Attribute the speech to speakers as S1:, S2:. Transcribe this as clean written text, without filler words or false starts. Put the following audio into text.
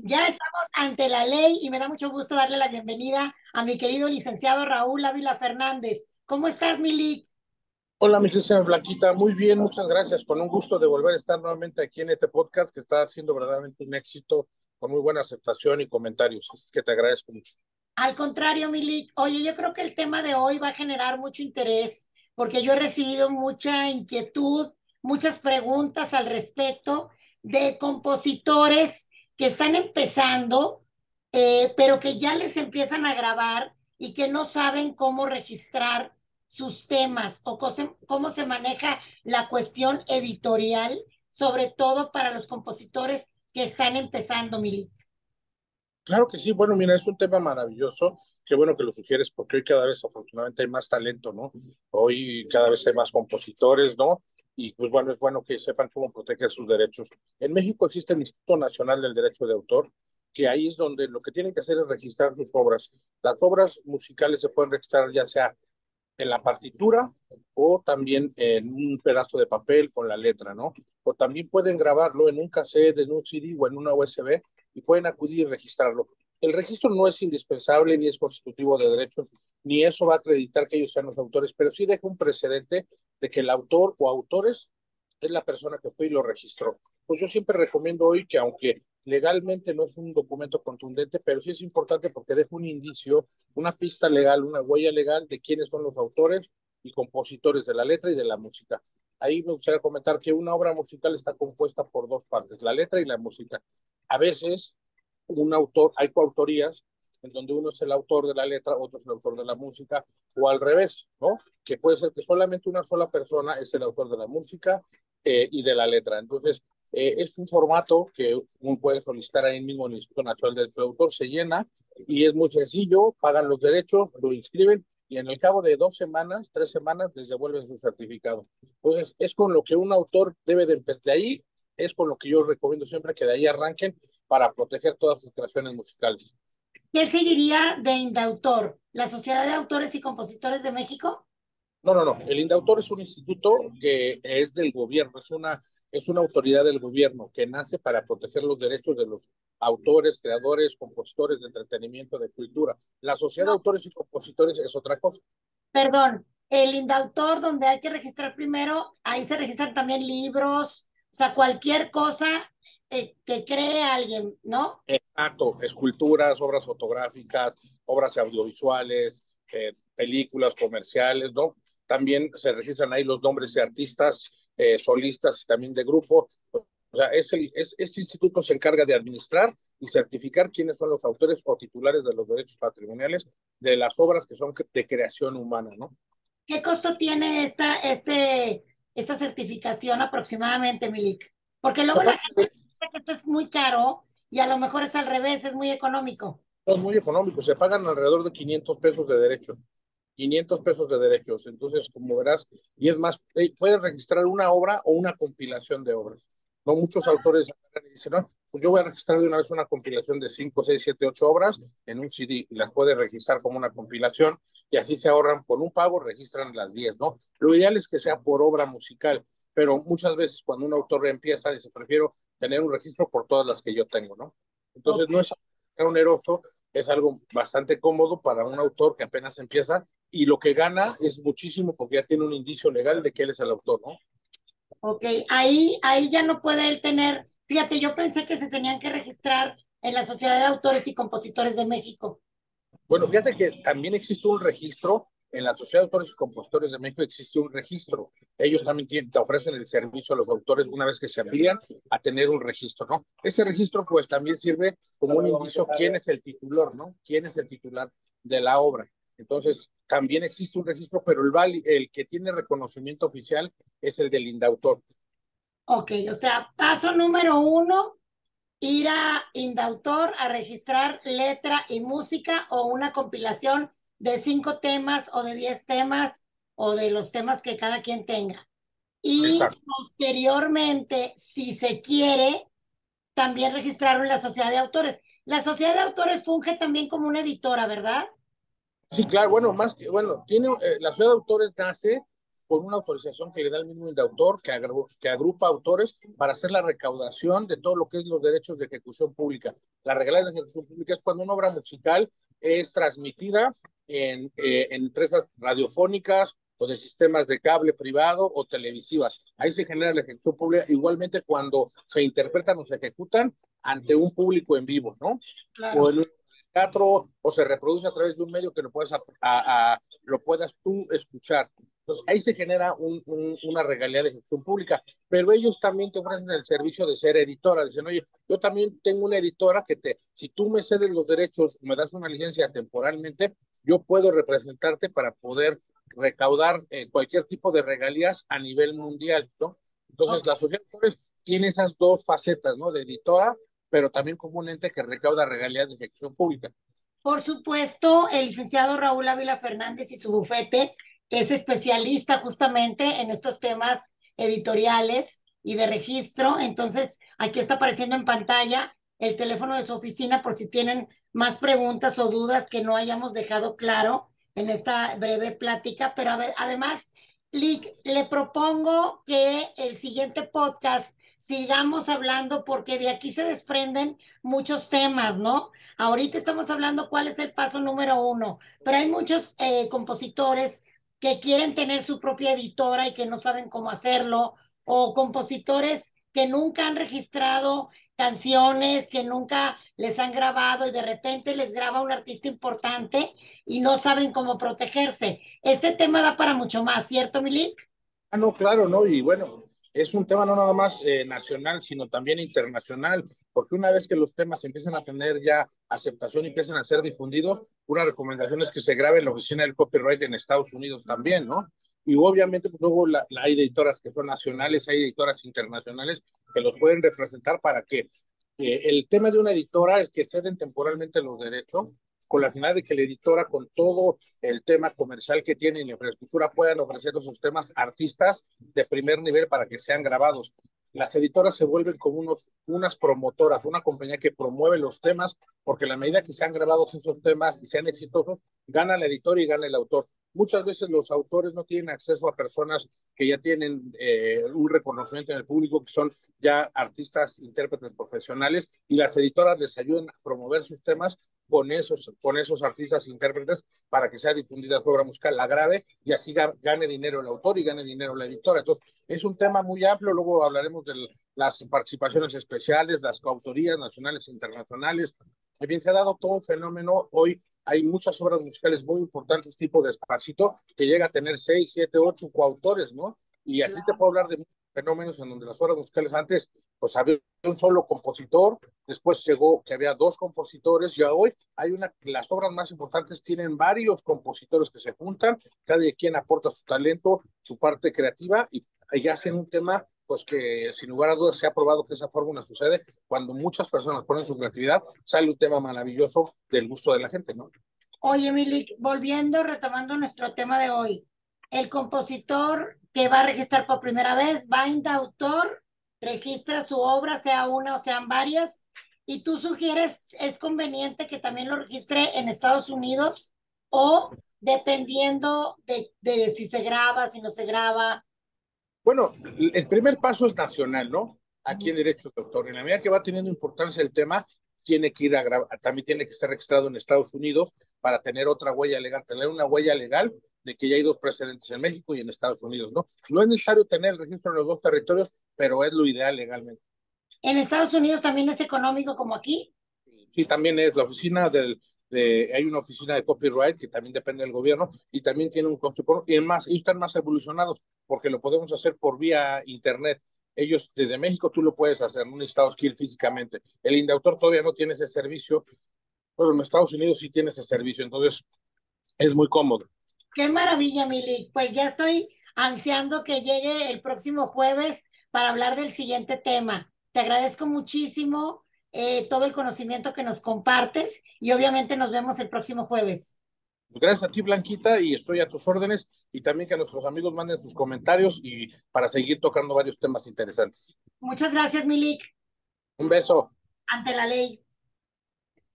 S1: Ya estamos ante la ley y me da mucho gusto darle la bienvenida a mi querido licenciado Raúl Ávila Fernández. ¿Cómo estás, Milik?
S2: Hola, mi querida Blanquita, muy bien, muchas gracias. Con un gusto de volver a estar nuevamente aquí en este podcast que está siendo verdaderamente un éxito, con muy buena aceptación y comentarios. Así que te agradezco mucho.
S1: Al contrario, Milik. Oye, yo creo que el tema de hoy va a generar mucho interés porque yo he recibido mucha inquietud, muchas preguntas al respecto de compositores que están empezando, pero que ya les empiezan a grabar y que no saben cómo registrar sus temas o cómo se maneja la cuestión editorial, sobre todo para los compositores que están empezando, Milik.
S2: Claro que sí, bueno, mira, es un tema maravilloso. Qué bueno que lo sugieres porque hoy cada vez afortunadamente hay más talento, ¿no? Hoy cada vez hay más compositores, ¿no? Y pues bueno, es bueno que sepan cómo proteger sus derechos. En México existe el Instituto Nacional del Derecho de Autor, que ahí es donde lo que tienen que hacer es registrar sus obras. Las obras musicales se pueden registrar ya sea en la partitura o también en un pedazo de papel con la letra, ¿no? O también pueden grabarlo en un cassette, en un CD o en una USB y pueden acudir y registrarlo. El registro no es indispensable ni es constitutivo de derechos, ni eso va a acreditar que ellos sean los autores, pero sí deja un precedente de que el autor o autores es la persona que fue y lo registró. Pues yo siempre recomiendo hoy que aunque legalmente no es un documento contundente, pero sí es importante porque deja un indicio, una pista legal, una huella legal de quiénes son los autores y compositores de la letra y de la música. Ahí me gustaría comentar que una obra musical está compuesta por dos partes, la letra y la música. A veces un autor, hay coautorías en donde uno es el autor de la letra, otro es el autor de la música, o al revés, ¿no? Que puede ser que solamente una sola persona es el autor de la música y de la letra. Entonces, es un formato que uno puede solicitar ahí mismo en el Instituto Nacional del Derecho de Autor, se llena y es muy sencillo, pagan los derechos, lo inscriben y en el cabo de 2 semanas, 3 semanas, les devuelven su certificado. Entonces, es con lo que un autor debe de empezar. De ahí es con lo que yo recomiendo siempre que de ahí arranquen para proteger todas sus creaciones musicales.
S1: ¿Qué seguiría de Indautor? ¿La Sociedad de Autores y Compositores de México?
S2: No, no, no. El Indautor es un instituto que es del gobierno, es una autoridad del gobierno que nace para proteger los derechos de los autores, creadores, compositores de entretenimiento, de cultura. La Sociedad de
S1: No,
S2: Autores y Compositores es otra cosa.
S1: perdón. El Indautor, donde hay que registrar primero, ahí se registran también libros, o sea, cualquier cosa que cree alguien, ¿no?
S2: Exacto, esculturas, obras fotográficas, obras audiovisuales, películas comerciales, ¿no? También se registran ahí los nombres de artistas, solistas y también de grupos. O sea, este instituto se encarga de administrar y certificar quiénes son los autores o titulares de los derechos patrimoniales de las obras que son de creación humana, ¿no?
S1: ¿Qué costo tiene esta certificación aproximadamente, Milik? Porque luego la gente dice que esto es muy caro y a lo mejor es al revés, es muy económico.
S2: Es muy económico, se pagan alrededor de 500 pesos de derechos. 500 pesos de derechos. Entonces, como verás, y es más, puedes registrar una obra o una compilación de obras. No muchos autores dicen, no, pues yo voy a registrar de una vez una compilación de 5 6 7 8 obras en un CD y las puede registrar como una compilación y así se ahorran por un pago, registran las 10, ¿no? Lo ideal es que sea por obra musical, pero muchas veces cuando un autor empieza, dice, prefiero tener un registro por todas las que yo tengo, ¿no? Entonces,
S1: Ok.
S2: no es oneroso, es algo bastante cómodo para un autor que apenas empieza y lo que gana es muchísimo porque ya tiene un indicio legal de que él es el autor, ¿no?
S1: Ok, ahí ya no puede él tener, fíjate, yo pensé que se tenían que registrar en la Sociedad de Autores y Compositores de México.
S2: Bueno, fíjate que también existe un registro, en la Sociedad de Autores y Compositores de México existe un registro. Ellos también te ofrecen el servicio a los autores una vez que se afilian a tener un registro, ¿no? Ese registro pues también sirve como un indicio quién es el titular, ¿no? ¿Quién es el titular de la obra? Entonces, también existe un registro, pero el que tiene reconocimiento oficial es el del indautor.
S1: Ok, o sea, paso número uno, ir a Indautor a registrar letra y música o una compilación de 5 temas o de 10 temas o de los temas que cada quien tenga. Y
S2: Exacto.
S1: posteriormente, si se quiere, también registraron la sociedad de autores. La sociedad de autores funge también como una editora, ¿verdad?
S2: Sí, claro, bueno, más que, bueno, tiene, la Sociedad de Autores nace con una autorización que le da el mismo autor, que agrupa autores para hacer la recaudación de todo lo que es los derechos de ejecución pública. La regalía de ejecución pública es cuando una obra musical es transmitida en empresas radiofónicas o de sistemas de cable privado o televisivas. Ahí se genera la ejecución pública, igualmente cuando se interpretan o se ejecutan ante un público en vivo, ¿no? O
S1: Claro.
S2: en un teatro, o se reproduce a través de un medio que lo puedas tú escuchar. Entonces, ahí se genera una regalía de ejecución pública, pero ellos también te ofrecen el servicio de ser editora. Dicen, oye, yo también tengo una editora si tú me cedes los derechos, me das una licencia temporalmente, yo puedo representarte para poder recaudar cualquier tipo de regalías a nivel mundial, ¿no? Entonces,
S1: Ok.
S2: la sociedad de autores tiene esas dos facetas, ¿no? De editora, pero también como un ente que recauda regalías de ejecución pública.
S1: Por supuesto, el licenciado Raúl Ávila Fernández y su bufete es especialista justamente en estos temas editoriales y de registro. Entonces, aquí está apareciendo en pantalla el teléfono de su oficina por si tienen más preguntas o dudas que no hayamos dejado claro en esta breve plática. Pero además, Lick, le propongo que el siguiente podcast sigamos hablando porque de aquí se desprenden muchos temas, ¿no? Ahorita estamos hablando cuál es el paso número uno, pero hay muchos compositores que quieren tener su propia editora y que no saben cómo hacerlo, o compositores que nunca han registrado canciones, que nunca les han grabado y de repente les graba un artista importante y no saben cómo protegerse. Este tema da para mucho más, ¿cierto, Milik?
S2: Ah, no, claro, ¿no? Y bueno, es un tema no nada más nacional, sino también internacional, porque una vez que los temas empiezan a tener ya aceptación y empiezan a ser difundidos, una recomendación es que se grabe en la oficina del copyright en Estados Unidos también, ¿no? Y obviamente, pues luego hay editoras que son nacionales, hay editoras internacionales que los pueden representar para que el tema de una editora es que ceden temporalmente los derechos con la finalidad de que la editora, con todo el tema comercial que tiene en la infraestructura, puedan ofrecer esos temas a artistas de primer nivel para que sean grabados. Las editoras se vuelven como unas promotoras, una compañía que promueve los temas, porque a la medida que sean grabados esos temas y sean exitosos, gana el editor y gana el autor. Muchas veces los autores no tienen acceso a personas que ya tienen un reconocimiento en el público, que son ya artistas, intérpretes profesionales, y las editoras les ayudan a promover sus temas con esos artistas e intérpretes para que sea difundida su obra musical, la grave y así gane dinero el autor y gane dinero la editora. Entonces, es un tema muy amplio, luego hablaremos de las participaciones especiales, las coautorías nacionales e internacionales. Bien, se ha dado todo un fenómeno. Hoy hay muchas obras musicales muy importantes, tipo Despacito, que llega a tener 6, 7, 8 coautores, ¿no? Y así te puedo hablar de muchos fenómenos en donde las obras musicales antes, pues había un solo compositor, después llegó que había dos compositores, y hoy las obras más importantes tienen varios compositores que se juntan, cada quien aporta su talento, su parte creativa, y hacen un tema, pues que sin lugar a dudas se ha probado que esa fórmula sucede cuando muchas personas ponen su creatividad, sale un tema maravilloso del gusto de la gente, ¿no?
S1: Oye, Milik, volviendo, retomando nuestro tema de hoy, el compositor que va a registrar por primera vez va de autor, registra su obra, sea una o sean varias, y tú sugieres, es conveniente que también lo registre en Estados Unidos o dependiendo de si se graba, si no se graba.
S2: Bueno, el primer paso es nacional, ¿no? Aquí en Derecho de Autor. En la medida que va teniendo importancia el tema, tiene que ir a grabar, también tiene que estar registrado en Estados Unidos para tener otra huella legal, tener una huella legal de que ya hay dos precedentes en México y en Estados Unidos, ¿no? No es necesario tener el registro en los dos territorios, pero es lo ideal legalmente.
S1: En Estados Unidos también es económico como aquí.
S2: Sí, también es la oficina hay una oficina de copyright que también depende del gobierno y también tiene un costo y más, y están más evolucionados porque lo podemos hacer por vía internet. Ellos desde México tú lo puedes hacer, no necesitamos que ir físicamente. El Indautor todavía no tiene ese servicio, pero en Estados Unidos sí tiene ese servicio, entonces es muy cómodo.
S1: Qué maravilla, Mili. Pues ya estoy ansiando que llegue el próximo jueves para hablar del siguiente tema. Te agradezco muchísimo todo el conocimiento que nos compartes y obviamente nos vemos el próximo jueves.
S2: Gracias a ti, Blanquita, y estoy a tus órdenes, y también que nuestros amigos manden sus comentarios y para seguir tocando varios temas interesantes.
S1: Muchas gracias, Milik.
S2: Un beso.
S1: Ante la ley.